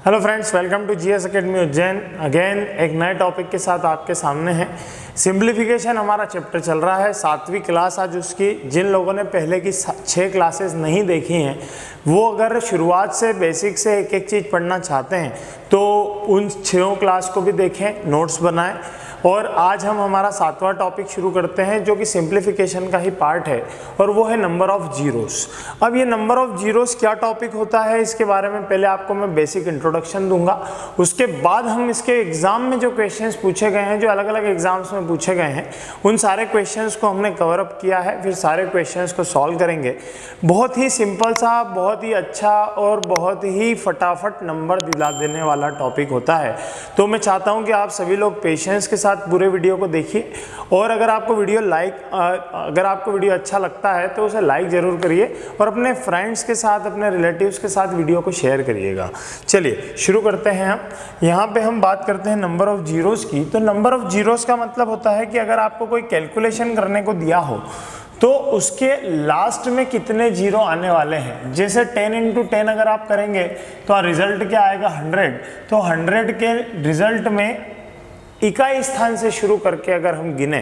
Hello friends, welcome to GS Academy Ujjain. Again एक नए topic के साथ आपके सामने है। सिंप्लीफिकेशन हमारा चैप्टर चल रहा है, 7वीं क्लास आज उसकी। जिन लोगों ने पहले की 6 क्लासेस नहीं देखी हैं वो अगर शुरुआत से बेसिक से एक एक चीज़ पढ़ना चाहते हैं तो उन 6 क्लास को भी देखें, नोट्स बनाएं। और आज हम हमारा 7वां टॉपिक शुरू करते हैं जो कि सिंप्लीफिकेशन का ही पार्ट है और वो है नंबर ऑफ जीरोस। अब ये नंबर ऑफ जीरोस क्या टॉपिक होता है इसके बारे में पहले आपको मैं बेसिक इंट्रोडक्शन दूंगा। उसके बाद हम इसके एग्जाम में जो क्वेश्चंस पूछे गए हैं, जो अलग अलग एग्जाम्स में पूछे गए हैं, उन सारे क्वेश्चंस को हमने कवर अप किया है। फिर सारे क्वेश्चंस को सॉल्व करेंगे। बहुत ही सिंपल सा, बहुत ही अच्छा और बहुत ही फटाफट नंबर दिला देने वाला टॉपिक होता है। तो मैं चाहता हूँ कि आप सभी लोग पेशेंस के साथ पूरे वीडियो को देखिए और अगर आपको वीडियो अच्छा लगता है तो उसे लाइक जरूर करिए और अपने फ्रेंड्स के साथ, अपने रिलेटिव्स के साथ वीडियो को शेयर करिएगा। चलिए शुरू करते हैं। हम यहाँ पे हम बात करते हैं नंबर ऑफ जीरोस की। तो नंबर ऑफ जीरोस का मतलब होता है कि अगर आपको कोई कैलकुलेशन करने को दिया हो तो उसके लास्ट में कितने जीरो आने वाले हैं। जैसे 10 इंटू 10 अगर आप करेंगे तो रिजल्ट क्या आएगा, 100। तो 100 के रिजल्ट में इकाई स्थान से शुरू करके अगर हम गिने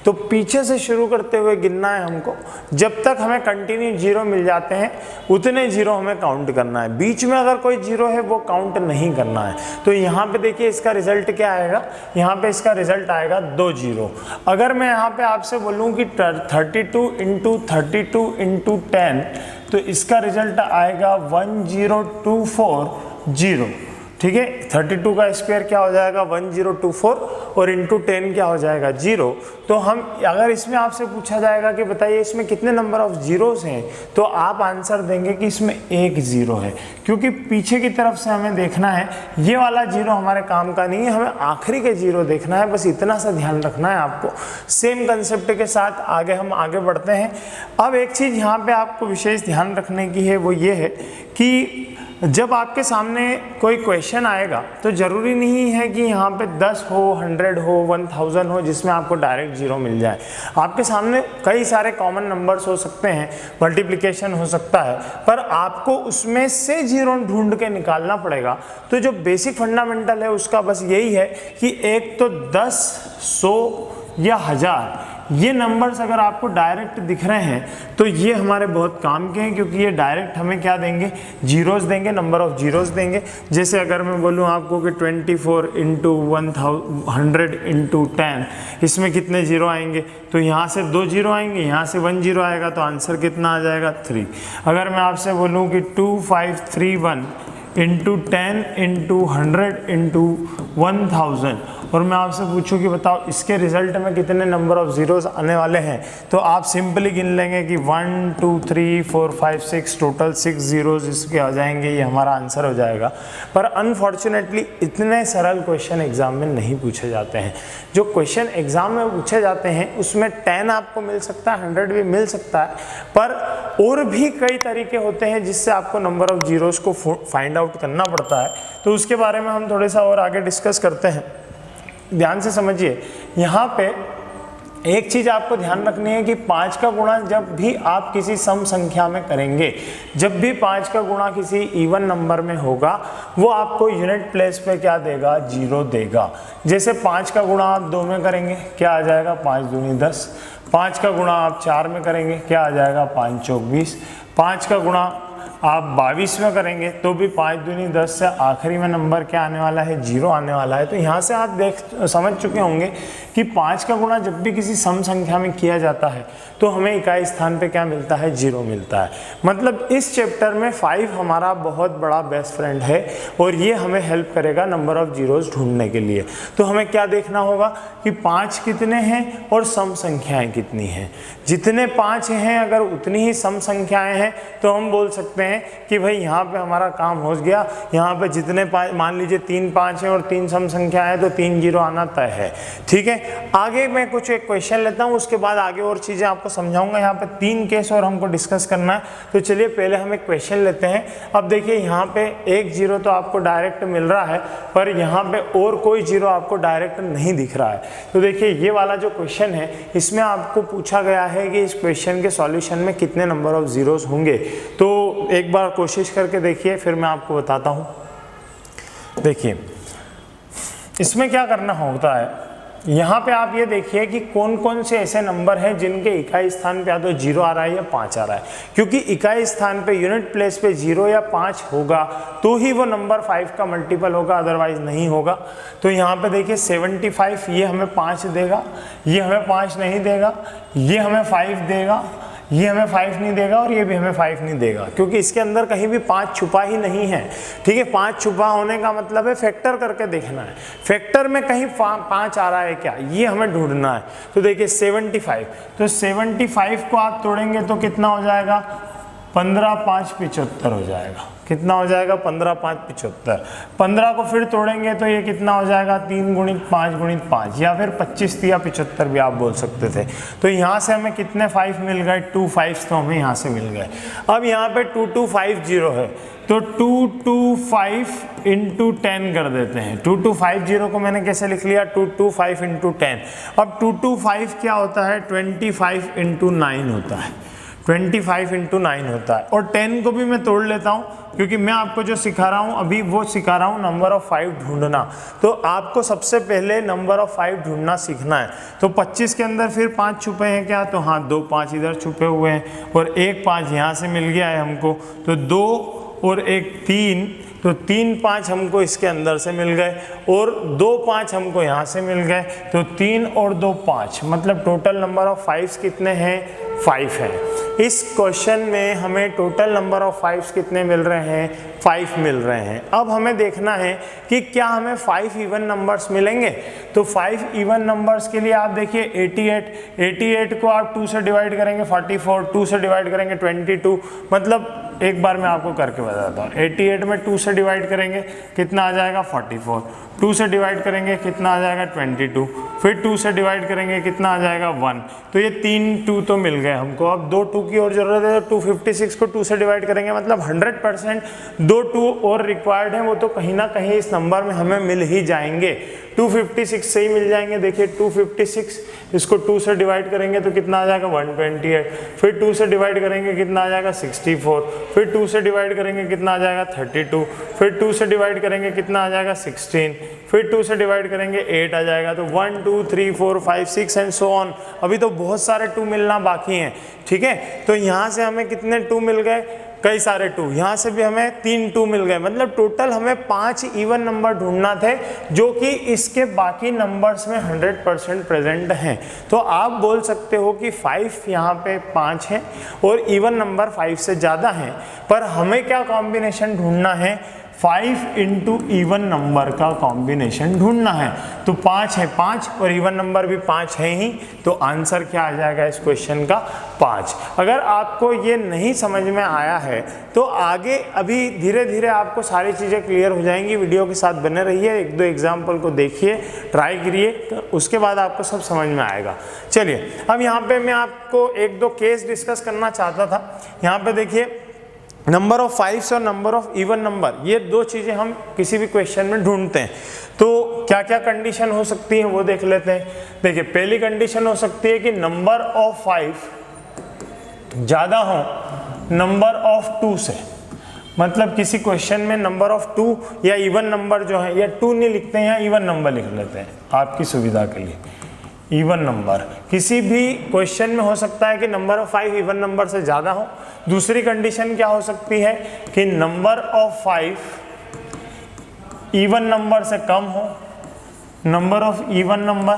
तो पीछे से शुरू करते हुए गिनना है हमको। जब तक हमें कंटिन्यू जीरो मिल जाते हैं उतने जीरो हमें काउंट करना है। बीच में अगर कोई जीरो है वो काउंट नहीं करना है। तो यहाँ पे देखिए इसका रिजल्ट क्या आएगा, यहाँ पे इसका रिजल्ट आएगा 2 जीरो। अगर मैं यहाँ पे आपसे बोलूँ कि 32 इंटू 32 इंटू 10 तो इसका रिजल्ट आएगा 1024 ठीक है। 32 का स्क्वायर क्या हो जाएगा 1024 और इंटू 10 क्या हो जाएगा 0। तो हम अगर इसमें आपसे पूछा जाएगा कि बताइए इसमें कितने नंबर ऑफ जीरोस हैं तो आप आंसर देंगे कि इसमें 1 जीरो है, क्योंकि पीछे की तरफ से हमें देखना है। ये वाला जीरो हमारे काम का नहीं है, हमें आखिरी के जीरो देखना है। बस इतना सा ध्यान रखना है आपको। सेम कंसेप्ट के साथ हम आगे बढ़ते हैं। अब एक चीज़ यहाँ पे आपको विशेष ध्यान रखने की है, वो ये है कि जब आपके सामने कोई क्वेश्चन आएगा तो ज़रूरी नहीं है कि यहाँ पे 10 हो, 100 हो, 1000 हो जिसमें आपको डायरेक्ट जीरो मिल जाए। आपके सामने कई सारे कॉमन नंबर्स हो सकते हैं, मल्टीप्लिकेशन हो सकता है, पर आपको उसमें से जीरो ढूंढ के निकालना पड़ेगा। तो जो बेसिक फंडामेंटल है उसका बस यही है कि एक तो 10, 100 या 1000 ये नंबर्स अगर आपको डायरेक्ट दिख रहे हैं तो ये हमारे बहुत काम के हैं, क्योंकि ये डायरेक्ट हमें क्या देंगे, जीरोस देंगे, नंबर ऑफ जीरोस देंगे। जैसे अगर मैं बोलूँ आपको कि 24 इंटू 100 इंटू 10 इसमें कितने जीरो आएंगे, तो यहाँ से 2 जीरो आएंगे, यहाँ से 1 जीरो आएगा, तो आंसर कितना आ जाएगा 3। अगर मैं आपसे बोलूँ कि 2531 इंटू 10 इंटू 100 इंटू 1000 और मैं आपसे पूछूं कि बताओ इसके रिजल्ट में कितने नंबर ऑफ जीरोस आने वाले हैं, तो आप सिंपली गिन लेंगे कि 1 2 3 4 5 6 टोटल 6 जीरोस इसके आ जाएंगे। ये हमारा आंसर हो जाएगा। पर अनफॉर्चुनेटली इतने सरल क्वेश्चन एग्जाम में नहीं पूछे जाते हैं। जो क्वेश्चन एग्जाम में पूछे जाते हैं उसमें 10 आपको मिल सकता है, 100 भी मिल सकता है, पर और भी कई तरीके होते हैं जिससे आपको नंबर ऑफ जीरोस को फाइंड आउट करना पड़ता है। तो उसके बारे में हम थोड़ा सा और आगे डिस्कस करते हैं। ध्यान से समझिए, यहाँ पे एक चीज़ आपको ध्यान रखनी है कि 5 का गुणा जब भी आप किसी सम संख्या में करेंगे, जब भी 5 का गुणा किसी इवन नंबर में होगा वो आपको यूनिट प्लेस पे क्या देगा, जीरो देगा। जैसे 5 का गुणा आप 2 में करेंगे क्या आ जाएगा, 5 दूनी 10। 5 का गुणा आप 4 में करेंगे क्या आ जाएगा, 5 चौक 20। 5 का गुणा आप 22 में करेंगे तो भी 5 दूनी 10 से आखिरी में नंबर क्या आने वाला है, जीरो आने वाला है। तो यहाँ से आप समझ चुके होंगे कि 5 का गुणा जब भी किसी सम संख्या में किया जाता है तो हमें इकाई स्थान पे क्या मिलता है, जीरो मिलता है। मतलब इस चैप्टर में 5 हमारा बहुत बड़ा बेस्ट फ्रेंड है और ये हमें हेल्प करेगा नंबर ऑफ जीरोस ढूंढने के लिए। तो हमें क्या देखना होगा कि 5 कितने हैं और सम संख्याएं कितनी हैं। जितने 5 हैं अगर उतनी ही सम संख्याएं हैं तो हम बोल सकते हैं कि भाई यहाँ पे हमारा काम हो गया। यहाँ पे जितने मान लीजिए 3 5 हैं और 3 सम संख्या है तो 3 जीरो आना तय है। ठीक है, आगे मैं कुछ एक क्वेश्चन लेता हूँ, उसके बाद आगे और चीज़ें आपको समझाऊंगा। यहाँ पे 3 केस और हमको डिस्कस करना है। तो चलिए पहले हम एक क्वेश्चन लेते हैं। अब देखिए यहाँ पे 1 जीरो तो आपको डायरेक्ट मिल रहा है, पर यहाँ पे और कोई जीरो आपको डायरेक्ट नहीं दिख रहा है। तो देखिए ये वाला जो क्वेश्चन है इसमें आपको पूछा गया है कि इस क्वेश्चन के सॉल्यूशन में कितने नंबर ऑफ जीरोस होंगे। तो एक बार कोशिश करके देखिए, फिर मैं आपको बताता हूँ। देखिए इसमें क्या करना होता है, यहाँ पे आप ये देखिए कि कौन कौन से ऐसे नंबर हैं जिनके इकाई स्थान पे या तो 0 आ रहा है या 5 आ रहा है, क्योंकि इकाई स्थान पे यूनिट प्लेस पे 0 या 5 होगा तो ही वो नंबर 5 का मल्टीपल होगा, अदरवाइज नहीं होगा। तो यहाँ पे देखिए 75 ये हमें 5 देगा, ये हमें 5 नहीं देगा, ये हमें 5 देगा, ये हमें 5 नहीं देगा और ये भी हमें 5 नहीं देगा, क्योंकि इसके अंदर कहीं भी 5 छुपा ही नहीं है। ठीक है, 5 छुपा होने का मतलब है फैक्टर करके देखना है, फैक्टर में कहीं 5 आ रहा है क्या, ये हमें ढूंढना है। तो देखिए 75, तो 75 को आप तोड़ेंगे तो कितना हो जाएगा, 15 5 75 हो जाएगा। कितना हो जाएगा, 15 5 75। 15 को फिर तोड़ेंगे तो ये कितना हो जाएगा, 3 गुणित 5 गुणित 5, या फिर 25 या 75 भी आप बोल सकते थे। तो यहाँ से हमें कितने 5 मिल गए, 2 5 तो हमें यहाँ से मिल गए। अब यहाँ पे 2250 है तो 225 इंटू 10 कर देते हैं। 2250 को मैंने कैसे लिख लिया, 225 इंटू 10। अब 225 क्या होता है, 25 इंटू 9 होता है, 25 इंटू 9 होता है। और 10 को भी मैं तोड़ लेता हूँ, क्योंकि मैं आपको जो सिखा रहा हूँ अभी वो सिखा रहा हूँ नंबर ऑफ 5 ढूंढना। तो आपको सबसे पहले नंबर ऑफ 5 ढूंढना सीखना है। तो 25 के अंदर फिर 5 छुपे हैं क्या, तो हाँ 2 5 इधर छुपे हुए हैं और एक 5 यहाँ से मिल गया है हमको, तो 2 और एक 3, तो 3 5 हमको इसके अंदर से मिल गए और 2 5 हमको यहाँ से मिल गए, तो 3 और 2 5, मतलब टोटल नंबर ऑफ 5 कितने हैं, 5 है। इस क्वेश्चन में हमें टोटल नंबर ऑफ 5 कितने मिल रहे हैं, 5 मिल रहे हैं। अब हमें देखना है कि क्या हमें 5 इवन नंबर्स मिलेंगे। तो 5 इवन नंबर्स के लिए आप देखिए 88 को आप 2 से डिवाइड करेंगे 44, 2 से डिवाइड करेंगे 22, मतलब एक बार मैं आपको करके बताता हूँ। 88 में 2 से डिवाइड करेंगे कितना आ जाएगा, 44, 2 से डिवाइड करेंगे कितना आ जाएगा, 22, फिर 2 से डिवाइड करेंगे कितना आ जाएगा, 1। तो ये 3 2 तो मिल गए हमको। अब 2 2 की और जरूरत है, तो 256 को 2 से डिवाइड करेंगे, मतलब 100% 2 2 और रिक्वायर्ड है, वो तो कहीं ना कहीं इस नंबर में हमें मिल ही जाएंगे। 256 से ही मिल जाएंगे। देखिए 256, इसको 2 से डिवाइड करेंगे तो कितना आ जाएगा, 128, फिर 2 से डिवाइड करेंगे कितना आ जाएगा, 64, फिर 2 से डिवाइड करेंगे कितना आ जाएगा, 32, फिर 2 से डिवाइड करेंगे कितना आ जाएगा, 16, फिर 2 से डिवाइड करेंगे 8 आ जाएगा। तो 1 2 3 4 5 6 एंड सो ऑन। अभी तो बहुत सारे 2 मिलना बाकी हैं। ठीक है, तो यहाँ से हमें कितने 2 मिल गए, कई सारे 2, यहाँ से भी हमें 3 2 मिल गए, मतलब टोटल हमें 5 इवन नंबर ढूंढना थे जो कि इसके बाकी नंबर्स में 100% प्रेजेंट हैं। तो आप बोल सकते हो कि 5 यहाँ पे 5 है और इवन नंबर 5 से ज़्यादा हैं, पर हमें क्या कॉम्बिनेशन ढूंढना है, 5 इंटू इवन नंबर का कॉम्बिनेशन ढूंढना है। तो 5 है 5 और इवन नंबर भी 5 है ही, तो आंसर क्या आ जाएगा इस क्वेश्चन का, 5। अगर आपको ये नहीं समझ में आया है तो आगे अभी धीरे धीरे आपको सारी चीज़ें क्लियर हो जाएंगी। वीडियो के साथ बने रहिए, 1 2 एग्जाम्पल को देखिए, ट्राई करिए, तो उसके बाद आपको सब समझ में आएगा। चलिए अब यहाँ पे मैं आपको 1 2 केस डिस्कस करना चाहता था। यहाँ पे देखिए नंबर ऑफ 5 और नंबर ऑफ इवन नंबर, ये 2 चीज़ें हम किसी भी क्वेश्चन में ढूंढते हैं। तो क्या क्या कंडीशन हो सकती है वो देख लेते हैं। देखिए पहली कंडीशन हो सकती है कि नंबर ऑफ 5 ज़्यादा हो नंबर ऑफ 2 से, मतलब किसी क्वेश्चन में नंबर ऑफ 2 या इवन नंबर जो है, या 2 नहीं लिखते हैं या इवन नंबर लिख लेते हैं आपकी सुविधा के लिए। इवन नंबर किसी भी क्वेश्चन में हो सकता है कि नंबर ऑफ 5 इवन नंबर से ज़्यादा हो। दूसरी कंडीशन क्या हो सकती है कि नंबर ऑफ 5 इवन नंबर से कम हो, नंबर ऑफ इवन नंबर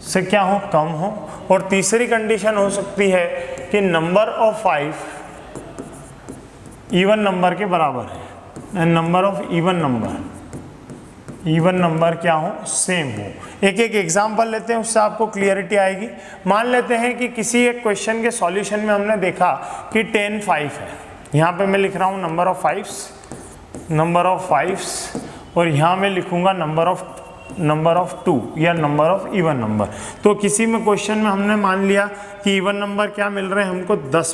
से क्या हो, कम हो। और तीसरी कंडीशन हो सकती है कि नंबर ऑफ 5 इवन नंबर के बराबर है, नंबर ऑफ इवन नंबर क्या हो, सेम हो। एक एक एग्जाम्पल लेते हैं, उससे आपको क्लियरिटी आएगी। मान लेते हैं कि किसी एक क्वेश्चन के सॉल्यूशन में हमने देखा कि 10 5 है। यहाँ पे मैं लिख रहा हूँ नंबर ऑफ 5 और यहाँ मैं लिखूंगा नंबर ऑफ 2 या नंबर ऑफ इवन नंबर। तो किसी में क्वेश्चन में हमने मान लिया कि इवन नंबर क्या मिल रहे हैं हमको, 10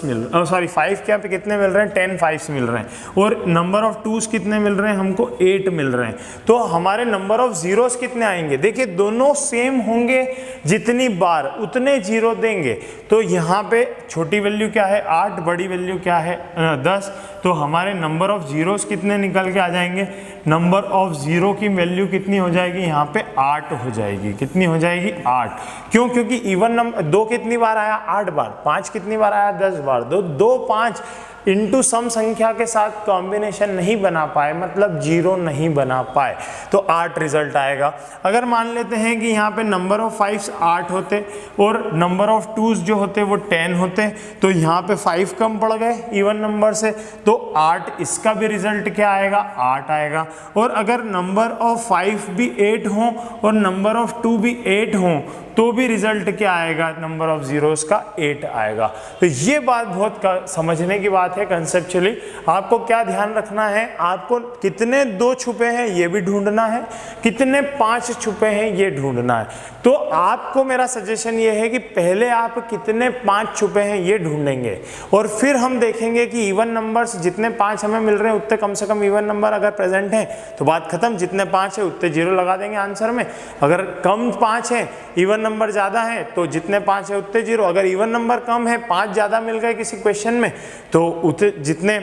5 क्या पे कितने मिल रहे हैं, 10 5 मिल रहे हैं, और नंबर ऑफ 2s कितने मिल रहे हैं हमको, 8 मिल रहे हैं। तो हमारे नंबर ऑफ जीरोस कितने आएंगे, देखिए दोनों सेम होंगे, जितनी बार उतने जीरो देंगे। तो यहाँ पे छोटी वैल्यू क्या है 8, बड़ी वैल्यू क्या है 10, तो हमारे नंबर ऑफ जीरोस कितने निकल के आ जाएंगे, नंबर ऑफ जीरो की वैल्यू कितनी हो जाएगी यहाँ पे 8 हो जाएगी। कितनी हो जाएगी 8। क्यों? क्योंकि इवन नंबर 2 कितनी बार आया 8 बार, 5 कितनी बार आया 10 बार। 2 5 इंटू सम संख्या के साथ कॉम्बिनेशन नहीं बना पाए, मतलब 0 नहीं बना पाए, तो 8 रिजल्ट आएगा। अगर मान लेते हैं कि यहाँ पे नंबर ऑफ 5 8 होते और नंबर ऑफ 2s जो होते वो 10 होते, तो यहाँ पे 5 कम पड़ गए इवन नंबर से, तो 8 इसका भी रिजल्ट क्या आएगा 8 आएगा। और अगर नंबर ऑफ 5 भी 8 हो और नंबर ऑफ 2 भी 8 हो तो भी रिजल्ट क्या आएगा, नंबर ऑफ जीरोस का 8 आएगा। तो ये बात बहुत समझने की बात है कंसेप्चुअली। आपको क्या ध्यान रखना है, आपको कितने 2 छुपे हैं ये भी ढूंढना है, कितने 5 छुपे हैं ये ढूंढना है। तो आपको मेरा सजेशन ये है कि पहले आप कितने 5 छुपे हैं ये ढूंढेंगे और फिर हम देखेंगे कि इवन नंबर्स जितने 5 हमें मिल रहे हैं उतने कम से कम इवन नंबर अगर प्रेजेंट हैं तो बात खत्म, जितने 5 है उतने 0 लगा देंगे आंसर में। अगर कम 5 है इवन नंबर ज्यादा है तो जितने 5 है उतने 0, अगर इवन नंबर कम है 5 ज्यादा मिल गए किसी क्वेश्चन में तो जितने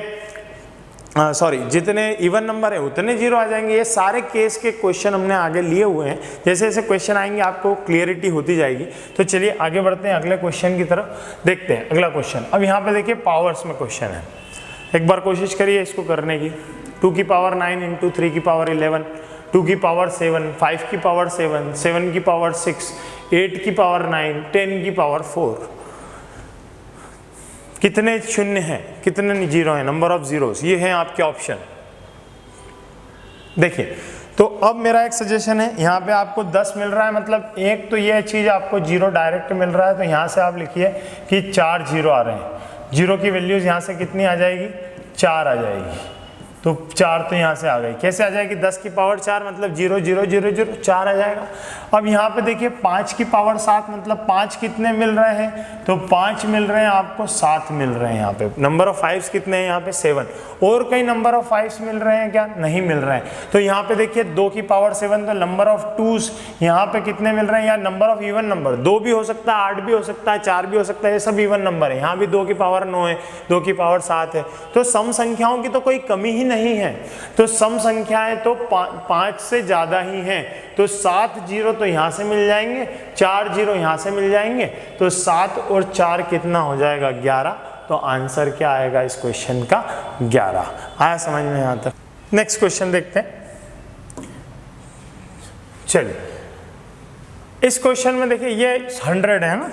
इवन नंबर है उतने 0 आ जाएंगे। ये सारे केस के क्वेश्चन हमने आगे लिए हुए हैं, जैसे जैसे क्वेश्चन आएंगे आपको क्लियरिटी होती जाएगी। तो चलिए आगे बढ़ते हैं अगले क्वेश्चन की तरफ, देखते हैं अगला क्वेश्चन। अब यहाँ पे देखिए पावर्स में क्वेश्चन है, एक बार कोशिश करिए इसको करने की। 2 की पावर 9 इंटू 3 की पावर 11, 2 की पावर 7, 5 की पावर 7, 7 की पावर 6, 8 की पावर 9, 10 की पावर 4। कितने शून्य हैं, कितने 0 हैं, नंबर ऑफ जीरोस, ये हैं आपके ऑप्शन। देखिए तो अब मेरा एक सजेशन है, यहाँ पे आपको 10 मिल रहा है, मतलब एक तो ये चीज़ आपको 0 डायरेक्ट मिल रहा है, तो यहाँ से आप लिखिए कि 4 0 आ रहे हैं। 0 की वैल्यूज यहाँ से कितनी आ जाएगी 4 आ जाएगी, तो 4 तो यहाँ से आ गई। कैसे आ जाएगी 10 की पावर 4 मतलब 0 0 0 0 4 आ जाएगा। अब यहाँ पे देखिए 5 की पावर 7 मतलब 5 कितने मिल रहे हैं, तो 5 मिल रहे हैं आपको, 7 मिल रहे हैं यहाँ पे। नंबर ऑफ 5 कितने हैं यहाँ पे 7, और कई नंबर ऑफ 5 मिल रहे हैं क्या, नहीं मिल रहे हैं। तो यहाँ पे देखिए 2 की पावर 7, तो नंबर ऑफ 2s यहाँ पे कितने मिल रहे हैं, या नंबर ऑफ इवन नंबर 2 भी हो सकता है, 8 भी हो सकता है, 4 भी हो सकता है, ये सब इवन नंबर है। यहाँ भी 2 की पावर 9 है, 2 की पावर 7 है, तो सम संख्याओं की तो कोई कमी ही नहीं है। तो सम संख्याएं तो 5 से ज्यादा ही हैं, तो 7 0 तो यहां से मिल जाएंगे, 4 0 यहां से मिल जाएंगे, तो 7 और 4 कितना हो जाएगा 11। तो आंसर क्या आएगा इस क्वेश्चन का 11। आया समझ में यहां तक? नेक्स्ट क्वेश्चन देखते हैं। चलिए इस क्वेश्चन में देखिए ये 100 है ना,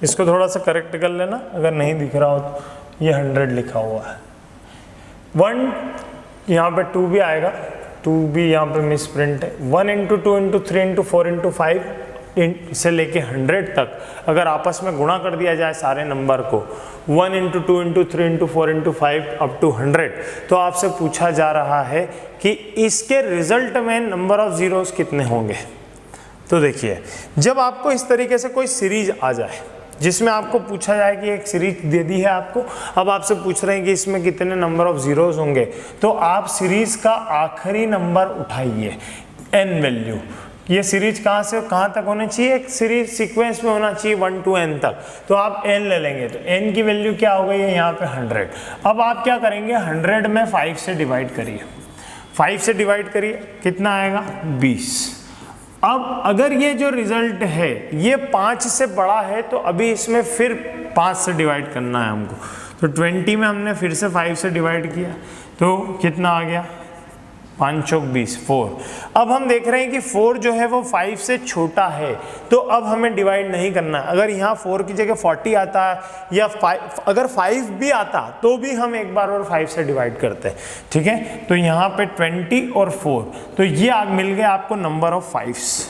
इसको थोड़ा सा करेक्ट कर लेना अगर नहीं दिख रहा हो तो। ये 100 लिखा हुआ है, 1 यहाँ पे 2 भी आएगा, 2 भी यहाँ पे मिस प्रिंट है। 1 इंटू 2 इंटू 3 इंटू 4 इंटू 5 से लेके 100 तक अगर आपस में गुणा कर दिया जाए सारे नंबर को, 1 into 2 into 3 into 4 into 5 up to 100, तो आपसे पूछा जा रहा है कि इसके रिजल्ट में नंबर ऑफ जीरोस कितने होंगे। तो देखिए जब आपको इस तरीके से कोई सीरीज आ जाए जिसमें आपको पूछा जाए कि एक सीरीज दे दी है आपको, अब आपसे पूछ रहे हैं कि इसमें कितने नंबर ऑफ जीरोस होंगे, तो आप सीरीज का आखिरी नंबर उठाइए n वैल्यू। ये सीरीज कहाँ से कहाँ तक होनी चाहिए, एक सीरीज सीक्वेंस में होना चाहिए 1 to n तक, तो आप n ले लेंगे, तो n की वैल्यू क्या हो गई है यहाँ पे 100। अब आप क्या करेंगे 100 में 5 से डिवाइड करिए, 5 से डिवाइड करिए कितना आएगा 20। अब अगर ये जो रिजल्ट है ये 5 से बड़ा है तो अभी इसमें फिर 5 से डिवाइड करना है हमको, तो 20 में हमने फिर से 5 से डिवाइड किया तो कितना आ गया 5 चौक 20 4। अब हम देख रहे हैं कि 4 जो है वो 5 से छोटा है, तो अब हमें डिवाइड नहीं करना है। अगर यहाँ 4 की जगह 40 आता है या अगर 5 भी आता तो भी हम एक बार और 5 से डिवाइड करते हैं, ठीक है। तो यहाँ पे 20 और 4, तो ये मिल गया आपको number of 5s।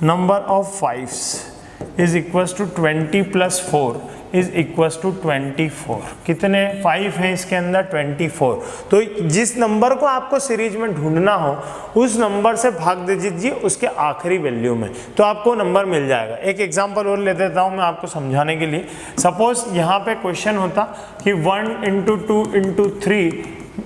Number of 5s is equals to 20 plus 4 is equals to 24। कितने 5 हैं इसके अंदर 24। तो जिस नंबर को आपको सीरीज में ढूंढना हो उस नंबर से भाग दे दीजिए उसके आखिरी वैल्यू में, तो आपको नंबर मिल जाएगा। एक एग्जांपल और ले देता हूं मैं आपको समझाने के लिए। सपोज यहाँ पे क्वेश्चन होता कि 1 इंटू 2 इंटू 3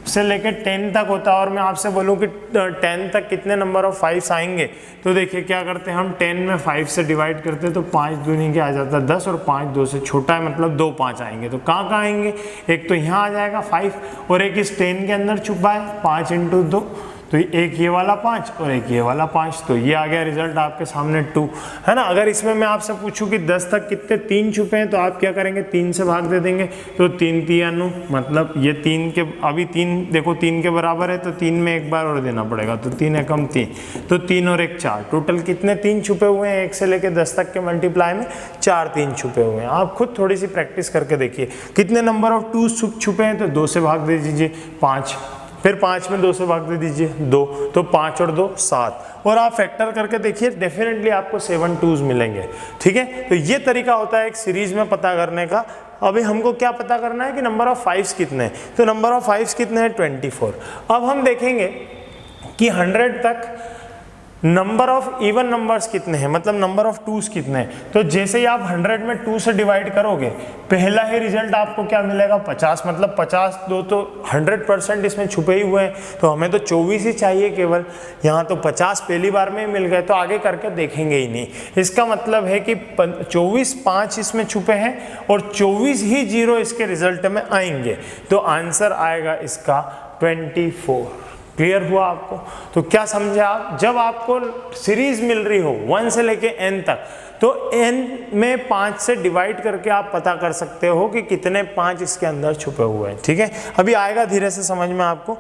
से लेके 10 तक होता है और मैं आपसे बोलूँ कि 10 तक कितने नंबर ऑफ 5 आएंगे, तो देखिए क्या करते हैं हम 10 में 5 से डिवाइड करते हैं तो 5 दूनी क्या आ जाता है 10 और 5 2 से छोटा है, मतलब 2 5 आएंगे। तो कहाँ कहाँ आएंगे, एक तो यहाँ आ जाएगा 5 और एक इस 10 के अंदर छुपा है 5 × 2, तो एक ये वाला 5 और एक ये वाला 5, तो ये आ गया रिजल्ट आपके सामने 2, है ना। अगर इसमें मैं आपसे पूछूं कि 10 तक कितने 3 छुपे हैं तो आप क्या करेंगे 3 से भाग दे देंगे, तो 3 3 मतलब ये 3 के अभी 3 देखो 3 के बराबर है तो 3 में एक बार और देना पड़ेगा, तो 3 एकम 3, तो 3 और 1 4, टोटल कितने 3 छुपे हुए हैं 1 से लेके 10 तक के मल्टीप्लाई में 4 3 छुपे हुए हैं। आप खुद थोड़ी सी प्रैक्टिस करके देखिए कितने नंबर ऑफ 2 छुपे हैं, तो 2 से भाग दे दीजिए 5, फिर 5 में 2 से भाग दे दीजिए 2, तो 5 और 2 7, और आप फैक्टर करके देखिए डेफिनेटली आपको 7 2s मिलेंगे, ठीक है। तो ये तरीका होता है एक सीरीज में पता करने का। अभी हमको क्या पता करना है कि नंबर ऑफ 5s कितने हैं, तो नंबर ऑफ 5s कितने हैं 24। अब हम देखेंगे कि 100 तक नंबर ऑफ इवन नंबर्स कितने हैं, मतलब नंबर ऑफ 2s कितने हैं। तो जैसे ही आप 100 में 2 से डिवाइड करोगे पहला ही रिजल्ट आपको क्या मिलेगा 50, मतलब 50 दो तो 100% इसमें छुपे ही हुए हैं, तो हमें तो 24 ही चाहिए केवल, यहाँ तो 50 पहली बार में ही मिल गए, तो आगे करके देखेंगे ही नहीं। इसका मतलब है कि 24 5 इसमें छुपे हैं और 24 ही 0 इसके रिजल्ट में आएंगे, तो आंसर आएगा इसका 24। क्लियर हुआ आपको। तो क्या समझे आप, जब आपको सीरीज मिल रही हो 1 से लेके n तक, तो n में 5 से डिवाइड करके आप पता कर सकते हो कि कितने 5 इसके अंदर छुपे हुए हैं, ठीक है। अभी आएगा धीरे से समझ में आपको,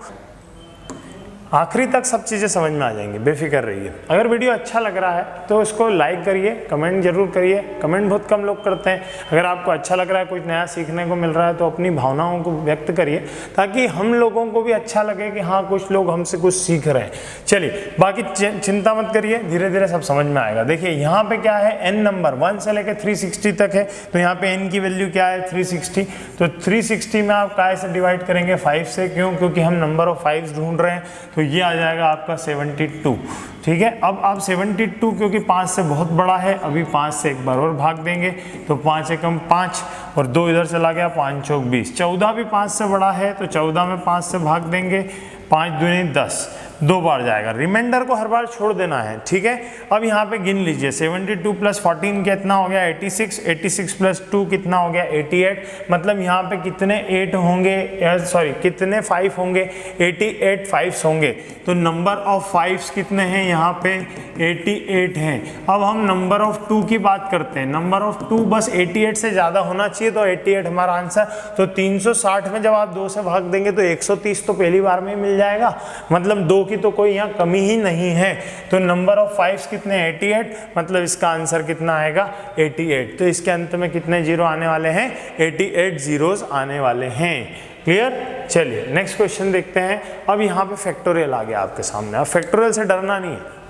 आखिरी तक सब चीज़ें समझ में आ जाएंगी, बेफिक्र रहिए। अगर वीडियो अच्छा लग रहा है तो इसको लाइक करिए, कमेंट जरूर करिए, कमेंट बहुत कम लोग करते हैं। अगर आपको अच्छा लग रहा है, कुछ नया सीखने को मिल रहा है, तो अपनी भावनाओं को व्यक्त करिए ताकि हम लोगों को भी अच्छा लगे कि हाँ कुछ लोग हमसे कुछ सीख रहे हैं। चलिए बाकी चिंता मत करिए, धीरे धीरे सब समझ में आएगा। देखिए यहाँ पे क्या है, n नंबर 1 से लेकर 360 तक है, तो यहाँ पे n की वैल्यू क्या है 360, तो 360 में आप काय से डिवाइड करेंगे 5 से, क्यों, क्योंकि हम नंबर ऑफ 5 ढूंढ रहे हैं, तो ये आ जाएगा आपका 72, ठीक है। अब आप 72 क्योंकि 5 से बहुत बड़ा है, अभी 5 से एक बार और भाग देंगे, तो 5 एकम 5 और 2 इधर चला गया, 5 चौक 20, 14 भी 5 से बड़ा है, तो 14 में 5 से भाग देंगे, 5 दूनी 10, 2 बार जाएगा, रिमाइंडर को हर बार छोड़ देना है, ठीक है। अब यहाँ पे गिन लीजिए 72 + 14 कितना हो गया 86, 86 + 2 कितना हो गया 88, मतलब यहाँ पे कितने 8 होंगे, सॉरी कितने 5 होंगे 88 5s होंगे, तो नंबर ऑफ 5s कितने हैं यहाँ पे 88 हैं। अब हम नंबर ऑफ 2 की बात करते हैं, नंबर ऑफ 2 बस 88 से ज़्यादा होना चाहिए, तो 88 हमारा आंसर। तो 360 में जब आप 2 से भाग देंगे तो 130 तो पहली बार में ही मिल जाएगा, मतलब 2 की तो कोई यहाँ कमी ही नहीं है। तो नंबर ऑफ 5s कितने 88, मतलब इसका आंसर कितना आएगा 88। तो इसके अंत में कितने जीरो आने वाले हैं 88 जीरोस आने वाले हैं। क्लियर। चलिए नेक्स्ट क्वेश्चन देखते हैं। अब यहाँ पे फैक्टोरियल आ गया आपके सामने। अब फैक्टोरियल से डरना नहीं है।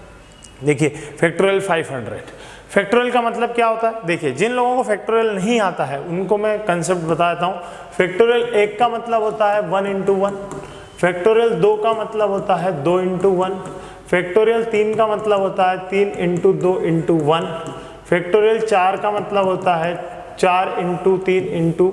देखिए फैक्टोरियल 500, फैक्टोरियल का मतलब क्या होता है। देखिए जिन लोगों को फैक्टोरियल नहीं आता है उनको मैं कंसेप्ट बता देता हूँ। फैक्टोरियल 1 का मतलब होता है 1 × 1, फैक्टोरियल 2 का मतलब होता है 2 × 1, फैक्टोरियल 3 का मतलब होता है 3 × 2 × 1, फैक्टोरियल 4 का मतलब होता है 4 × 3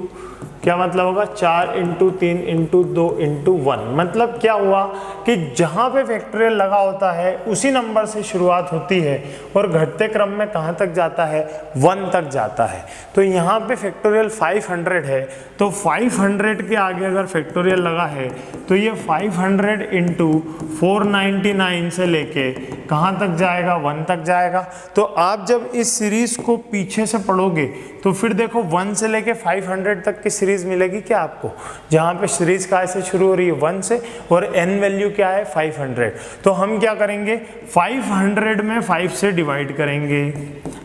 क्या मतलब होगा 4 × 3 × 2 × 1। मतलब क्या हुआ कि जहाँ पे फैक्टोरियल लगा होता है उसी नंबर से शुरुआत होती है और घटते क्रम में कहाँ तक जाता है 1 तक जाता है। तो यहाँ पे फैक्टोरियल 500 है, तो 500 के आगे अगर फैक्टोरियल लगा है तो ये 500 × 499 से लेके कहाँ तक जाएगा 1 तक जाएगा। तो आप जब इस सीरीज को पीछे से पढ़ोगे तो फिर देखो 1 से लेके 500 तक की सीरीज मिलेगी क्या आपको, जहाँ पे सीरीज कहाँ से शुरू हो रही है 1 से और n वैल्यू क्या है 500। तो हम क्या करेंगे 500 में 5 से डिवाइड करेंगे,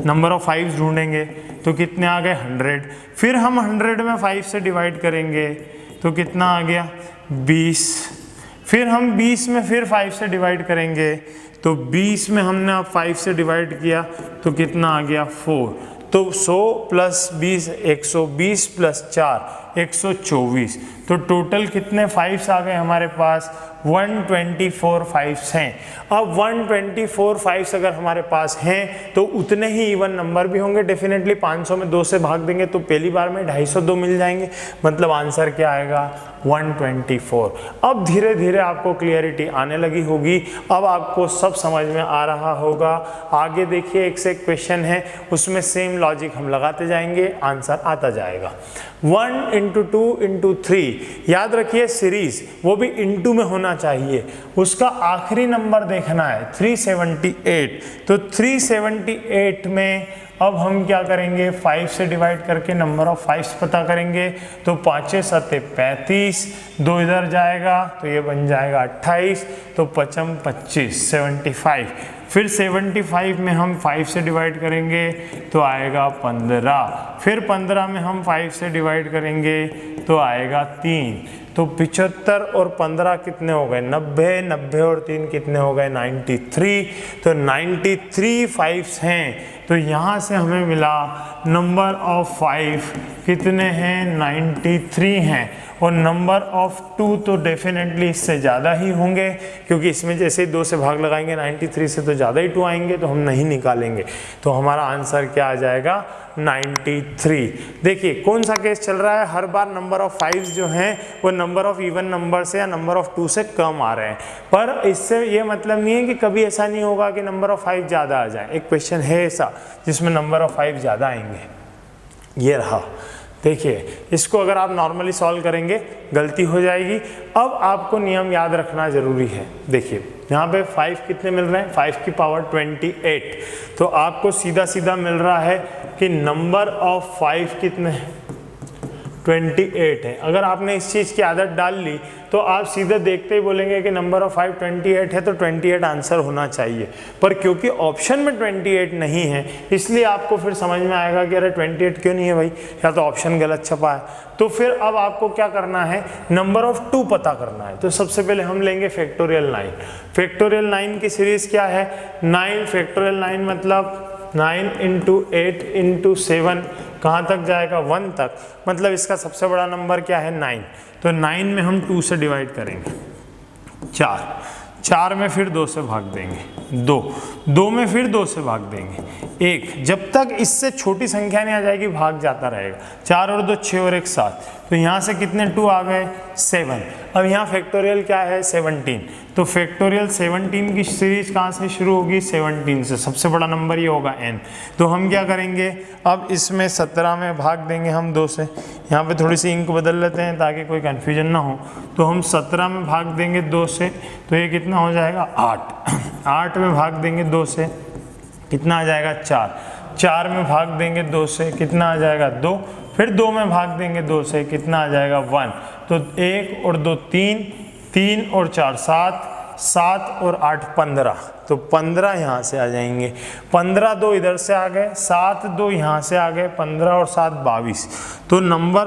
नंबर ऑफ 5 ढूंढेंगे तो कितने आ गए 100। फिर हम 100 में 5 से डिवाइड करेंगे तो कितना आ गया 20। फिर हम 20 में फिर 5 से डिवाइड करेंगे तो 20 में हमने अब 5 से डिवाइड किया तो कितना आ गया 4। तो 100 + 20 120 + 4 124। तो टोटल कितने 5s आ गए हमारे पास 124 5s हैं। अब 124 5s अगर हमारे पास हैं तो उतने ही इवन नंबर भी होंगे डेफिनेटली। 500 में 2 से भाग देंगे तो पहली बार में 250 मिल जाएंगे, मतलब आंसर क्या आएगा 124। अब धीरे धीरे आपको क्लियरिटी आने लगी होगी, अब आपको सब समझ में आ रहा होगा। आगे देखिए एक से एक क्वेश्चन है, उसमें सेम लॉजिक हम लगाते जाएंगे, आंसर आता जाएगा। 1 इंटू 2 इंटू 3, याद रखिए सीरीज वो भी इंटू में होना चाहिए, उसका आखिरी नंबर देखना है 378। तो 378 में अब हम क्या करेंगे, 5 से डिवाइड करके नंबर ऑफ 5 पता करेंगे। तो 5 7 35, 2 इधर जाएगा तो ये बन जाएगा 28, तो 5 25 75। फिर 75 में हम 5 से डिवाइड करेंगे तो आएगा 15, फिर 15 में हम 5 से डिवाइड करेंगे तो आएगा 3। तो 75 और 15 कितने हो गए 90, 90 और 3 कितने हो गए 93। तो 93 5s हैं। तो यहाँ से हमें मिला नंबर ऑफ 5 कितने हैं 93 हैं, और नंबर ऑफ 2 तो डेफिनेटली इससे ज़्यादा ही होंगे, क्योंकि इसमें जैसे 2 से भाग लगाएंगे 93 से तो ज़्यादा ही 2 आएंगे, तो हम नहीं निकालेंगे। तो हमारा आंसर क्या आ जाएगा 93। देखिए कौन सा केस चल रहा है, हर बार नंबर ऑफ 5 जो हैं वो नंबर ऑफ इवन नंबर से या नंबर ऑफ 2 से कम आ रहे हैं, पर इससे ये मतलब नहीं है कि कभी ऐसा नहीं होगा कि नंबर ऑफ 5 ज़्यादा आ जाए। एक क्वेश्चन है ऐसा जिसमें नंबर ऑफ 5 ज़्यादा आएंगे, ये रहा। देखिए इसको अगर आप नॉर्मली सॉल्व करेंगे गलती हो जाएगी। अब आपको नियम याद रखना ज़रूरी है। देखिए यहाँ पे 5 कितने मिल रहे हैं, 5 की पावर 28, तो आपको सीधा सीधा मिल रहा है कि नंबर ऑफ 5 कितने हैं 28 है। अगर आपने इस चीज़ की आदत डाल ली तो आप सीधे देखते ही बोलेंगे कि नंबर ऑफ 5 28 है, तो 28 आंसर होना चाहिए। पर क्योंकि ऑप्शन में 28 नहीं है इसलिए आपको फिर समझ में आएगा कि अरे 28 क्यों नहीं है भाई, या तो ऑप्शन गलत छपा है। तो फिर अब आपको क्या करना है, नंबर ऑफ 2 पता करना है। तो सबसे पहले हम लेंगे फैक्टोरियल 9। फैक्टोरियल 9 की सीरीज क्या है 9 फैक्टोरियल 9 मतलब 9 इंटू 8 इंटू 7 कहाँ तक जाएगा 1 तक, मतलब इसका सबसे बड़ा नंबर क्या है 9। तो 9 में हम 2 से डिवाइड करेंगे 4 में फिर 2 से भाग देंगे 2 में फिर 2 से भाग देंगे 1, जब तक इससे छोटी संख्या नहीं आ जाएगी भाग जाता रहेगा। 4 और 2 6 और 1 7, तो यहाँ से कितने 2 आ गए 7। अब यहाँ फैक्टोरियल क्या है 17, तो फैक्टोरियल 17 की सीरीज कहाँ से शुरू होगी 17 से, सबसे बड़ा नंबर ये होगा n। तो हम क्या करेंगे, अब इसमें 17 में भाग देंगे हम 2 से, यहाँ पे थोड़ी सी इंक बदल लेते हैं ताकि कोई कन्फ्यूजन ना हो। तो हम 17 में भाग देंगे 2 से, तो ये कितना हो जाएगा 8। 8 में भाग देंगे 2 से कितना आ जाएगा 4 में भाग देंगे 2 से कितना आ जाएगा 2, फिर 2 में भाग देंगे 2 से कितना आ जाएगा 1। तो 1 और 2 3 और 4 7 और 8 15, तो 15 यहाँ से आ जाएंगे, 15 2 इधर से आ गए, 7 2 यहाँ से आ गए, 15 और 7 22। तो नंबर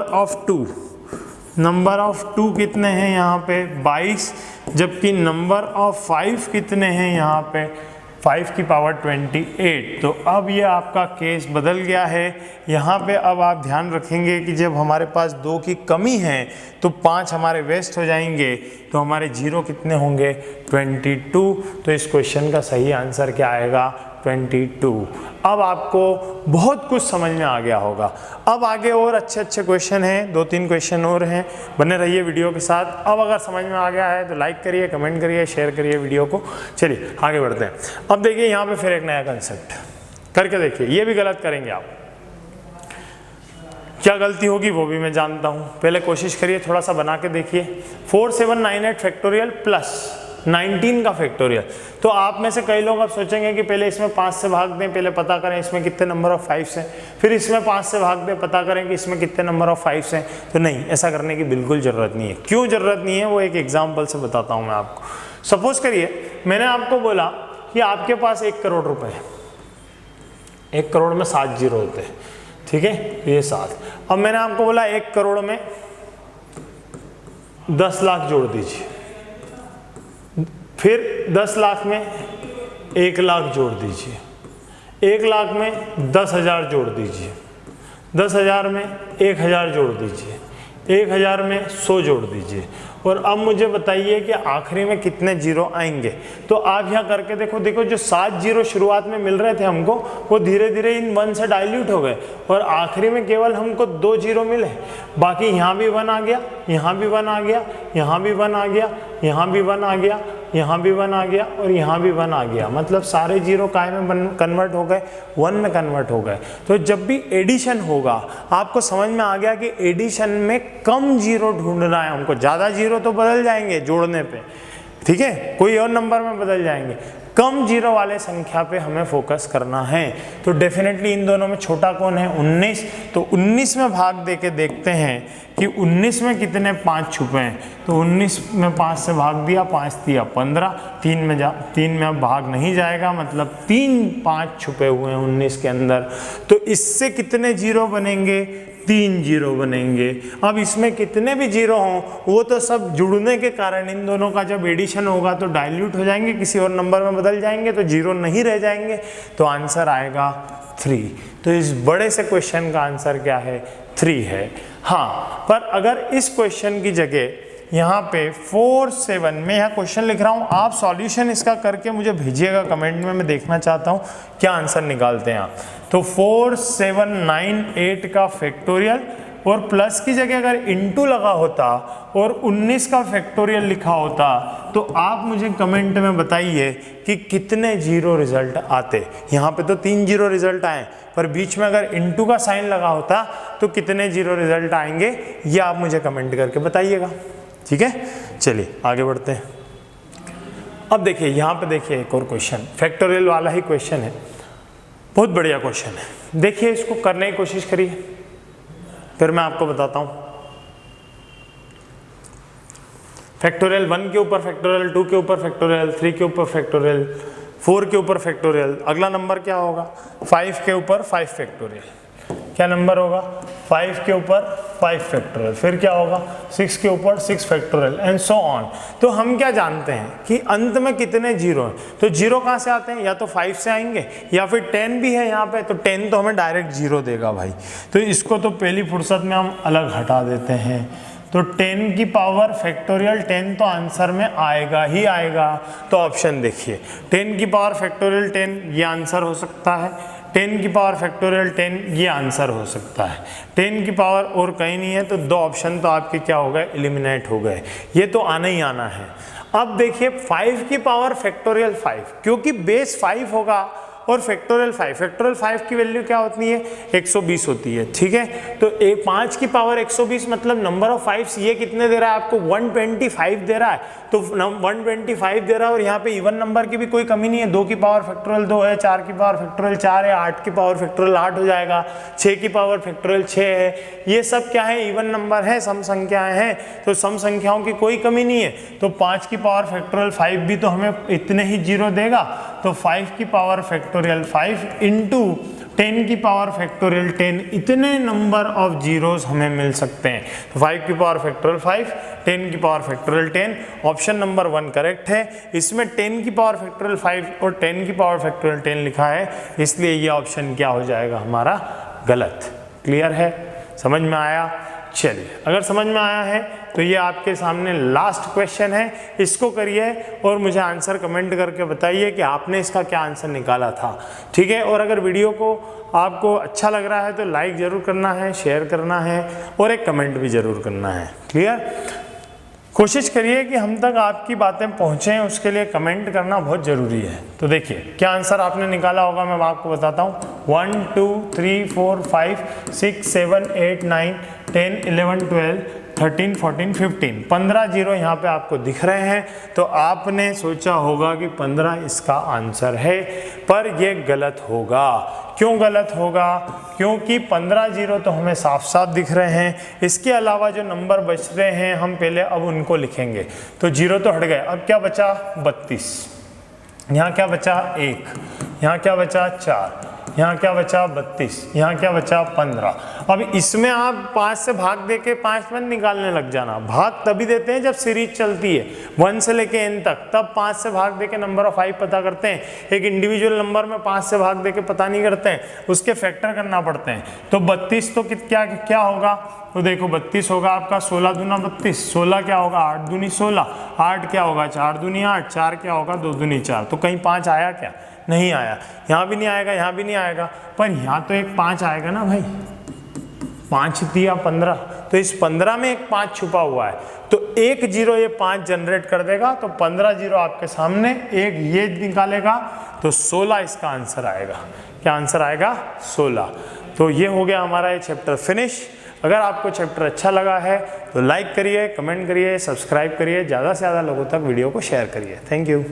ऑफ 2 कितने हैं यहाँ पे 22, जबकि नंबर ऑफ 5 कितने हैं यहाँ पे 5 की पावर 28। तो अब ये आपका केस बदल गया है। यहाँ पे अब आप ध्यान रखेंगे कि जब हमारे पास 2 की कमी है तो 5 हमारे वेस्ट हो जाएंगे, तो हमारे 0 कितने होंगे 22। तो इस क्वेश्चन का सही आंसर क्या आएगा 22। अब आपको बहुत कुछ समझ में आ गया होगा। अब आगे और अच्छे अच्छे क्वेश्चन हैं, 2-3 क्वेश्चन और हैं, बने रहिए वीडियो के साथ। अब अगर समझ में आ गया है तो लाइक करिए, कमेंट करिए, शेयर करिए वीडियो को। चलिए आगे बढ़ते हैं। अब देखिए यहाँ पे फिर एक नया कंसेप्ट करके देखिए, ये भी गलत करेंगे आप। क्या गलती होगी वो भी मैं जानता हूँ, पहले कोशिश करिए थोड़ा सा बना के देखिए। 4798 फैक्टोरियल प्लस 19 का फैक्टोरियल। तो आप में से कई लोग अब सोचेंगे कि पहले इसमें 5 से भाग दें, पहले पता करें इसमें कितने नंबर ऑफ 5 हैं, फिर इसमें 5 से भाग दें, पता करें कि इसमें कितने नंबर ऑफ 5 हैं। तो नहीं, ऐसा करने की बिल्कुल ज़रूरत नहीं है। क्यों ज़रूरत नहीं है वो एक एग्जाम्पल से बताता हूँ मैं आपको। सपोज करिए मैंने आपको बोला कि आपके पास 1 करोड़ रुपये है, 1 करोड़ में 7 जीरो होते हैं, ठीक है, ये 7। अब मैंने आपको बोला 1 करोड़ में 10 लाख जोड़ दीजिए, फिर 10 लाख में 1 लाख जोड़ दीजिए, 1 लाख में 10,000 जोड़ दीजिए, 10,000 में 1,000 जोड़ दीजिए, 1,000 में 100 जोड़ दीजिए, और अब मुझे बताइए कि आखिरी में कितने जीरो आएंगे। तो आप यहाँ करके देखो, देखो जो 7 जीरो शुरुआत में मिल रहे थे हमको, वो धीरे धीरे इन 1 से डाइल्यूट हो गए और आखिरी में केवल हमको 2 जीरो मिले। बाकी यहाँ भी 1 आ गया, यहाँ भी 1 आ गया, यहाँ भी 1 आ गया, यहाँ भी 1 आ गया, यहाँ भी 1 आ गया और यहाँ भी 1 आ गया। मतलब सारे जीरो काय में कन्वर्ट हो गए, 1 में कन्वर्ट हो गए। तो जब भी एडिशन होगा, आपको समझ में आ गया कि एडिशन में कम जीरो ढूंढना है हमको। ज़्यादा जीरो तो बदल जाएंगे जोड़ने पे, ठीक है, कोई और नंबर में बदल जाएंगे। कम जीरो वाले संख्या पे हमें फोकस करना है। तो डेफिनेटली इन दोनों में छोटा कौन है? 19। तो 19 में भाग दे के देखते हैं कि 19 में कितने 5 छुपे हैं। तो 19 में 5 से भाग दिया, 5 दिया 15, 3 में अब भाग नहीं जाएगा, मतलब 3 5 छुपे हुए हैं 19 के अंदर। तो इससे कितने जीरो बनेंगे? 3 जीरो बनेंगे। अब इसमें कितने भी जीरो हों, वो तो सब जुड़ने के कारण इन दोनों का जब एडिशन होगा तो डाइल्यूट हो जाएंगे, किसी और नंबर में बदल जाएंगे, तो जीरो नहीं रह जाएंगे। तो आंसर आएगा 3। तो इस बड़े से क्वेश्चन का आंसर क्या है? 3 है। हाँ, पर अगर इस क्वेश्चन की जगह यहाँ पे 4 7, मैं यहाँ क्वेश्चन लिख रहा हूँ, आप सॉल्यूशन इसका करके मुझे भेजिएगा कमेंट में, मैं देखना चाहता हूँ क्या आंसर निकालते हैं आप। तो 4 7 9 8 का फैक्टोरियल और प्लस की जगह अगर इंटू लगा होता और 19 का फैक्टोरियल लिखा होता, तो आप मुझे कमेंट में बताइए कि कितने जीरो रिजल्ट आते। यहाँ पे तो 3 जीरो रिजल्ट आए, पर बीच में अगर इंटू का साइन लगा होता तो कितने जीरो रिजल्ट आएंगे, ये आप मुझे कमेंट करके बताइएगा। ठीक है, चलिए आगे बढ़ते हैं। अब देखिए यहाँ पे देखिए एक और क्वेश्चन, फैक्टोरियल वाला ही क्वेश्चन है, बहुत बढ़िया क्वेश्चन है। देखिए इसको करने की कोशिश करिए, फिर मैं आपको बताता हूँ। फैक्टोरियल 1 के ऊपर फैक्टोरियल, 2 के ऊपर फैक्टोरियल, 3 के ऊपर फैक्टोरियल, 4 के ऊपर फैक्टोरियल, अगला नंबर क्या होगा? 5 के ऊपर 5 फैक्टोरियल। क्या नंबर होगा? 5 के ऊपर 5 फैक्टोरियल, फिर क्या होगा? 6 के ऊपर 6 फैक्टोरियल एंड सो ऑन। तो हम क्या जानते हैं कि अंत में कितने जीरो हैं? तो जीरो कहाँ से आते हैं? या तो 5 से आएंगे या फिर 10 भी है यहाँ पे, तो 10 तो हमें डायरेक्ट जीरो देगा भाई। तो इसको तो पहली फुर्सत में हम अलग हटा देते हैं। तो 10 की पावर फैक्टोरियल 10 तो आंसर में आएगा ही आएगा। तो ऑप्शन देखिए, 10 की पावर फैक्टोरियल 10 ये आंसर हो सकता है, 10 की पावर फैक्टोरियल 10 ये आंसर हो सकता है। 10 की पावर और कहीं नहीं है, तो 2 ऑप्शन तो आपके क्या हो गए? एलिमिनेट हो गए। ये तो आना ही आना है। अब देखिए 5 की पावर फैक्टोरियल 5, क्योंकि बेस 5 होगा और फैक्टोरियल 5 की वैल्यू क्या होती है? 120 होती है। ठीक है, तो 5 की पावर 120 मतलब नंबर ऑफ 5 ये कितने दे रहा है आपको? 125 दे रहा है। तो 125 दे रहा है और यहाँ पे इवन नंबर की भी कोई कमी नहीं है। 2 की पावर फैक्टोरियल 2 है, 4 की पावर फैक्टोरियल 4 है, 8 की पावर फैक्टोरियल 8 हो जाएगा, 6 की पावर फैक्टोरियल 6 है। ये सब क्या है? इवन नंबर है, सम संख्याएं हैं, तो सम संख्याओं की कोई कमी नहीं है। तो 5 की पावर फैक्टोरियल 5 भी तो हमें इतने ही जीरो देगा। तो 5 की पावर फैक्टोरियल 5 इंटू 10 की पावर फैक्टोरियल 10, इतने नंबर ऑफ जीरोस हमें मिल सकते हैं। तो 5 की पावर फैक्टोरियल 5, 10 की power factorial 10, option number 1 correct है। इसमें 10 की पावर फैक्टोरियल 5 और 10 की पावर फैक्टोरियल 10 लिखा है, इसलिए ये ऑप्शन क्या हो जाएगा हमारा? गलत। क्लियर है? समझ में आया? चलिए, अगर समझ में आया है तो ये आपके सामने लास्ट क्वेश्चन है, इसको करिए और मुझे आंसर कमेंट करके बताइए कि आपने इसका क्या आंसर निकाला था। ठीक है, और अगर वीडियो को आपको अच्छा लग रहा है तो लाइक ज़रूर करना है, शेयर करना है और एक कमेंट भी ज़रूर करना है। क्लियर? कोशिश करिए कि हम तक आपकी बातें पहुँचें, उसके लिए कमेंट करना बहुत ज़रूरी है। तो देखिए क्या आंसर आपने निकाला होगा, मैं आपको बताता हूँ। 1 2 3 4 5 6 7 8 9 10 11 12 13 14 15, 15 जीरो यहाँ पे आपको दिख रहे हैं। तो आपने सोचा होगा कि 15 इसका आंसर है, पर ये गलत होगा। क्यों गलत होगा? क्योंकि 15 जीरो तो हमें साफ साफ दिख रहे हैं, इसके अलावा जो नंबर बच रहे हैं हम पहले अब उनको लिखेंगे। तो जीरो तो हट गए, अब क्या बचा? 32, यहाँ क्या बचा? 1, यहाँ क्या बचा? 4, यहाँ क्या बचा? 32, यहाँ क्या बचा? 15। अब इसमें आप 5 से भाग दे के 5 मत निकालने लग जाना, भाग तभी देते हैं जब सीरीज चलती है 1 से लेके n तक, तब 5 से भाग दे के नंबर ऑफ 5 पता करते हैं। एक इंडिविजुअल नंबर में 5 से भाग दे के पता नहीं करते हैं, उसके फैक्टर करना पड़ते हैं। तो 32 तो क्या होगा, तो देखो 32 होगा आपका 16 दूना 32, 16 क्या होगा 8 दूनी 16, 8 क्या होगा 4 दूनी 8, 4 क्या होगा 2 दूनी 4। तो कहीं 5 आया क्या, नहीं आया, यहाँ भी नहीं आएगा, यहाँ भी नहीं आएगा, पर यहाँ तो एक 5 आएगा ना भाई, 5 दिया 15, तो इस 15 में एक 5 छुपा हुआ है, तो एक 0 ये 5 जनरेट कर देगा, तो 15 0 आपके सामने, एक ये निकालेगा, तो 16 इसका आंसर आएगा। क्या आंसर आएगा 16। तो ये हो गया हमारा ये चैप्टर फिनिश। अगर आपको चैप्टर अच्छा लगा है तो लाइक करिए, कमेंट करिए, सब्सक्राइब करिए, ज़्यादा से ज़्यादा लोगों तक वीडियो को शेयर करिए। Thank you.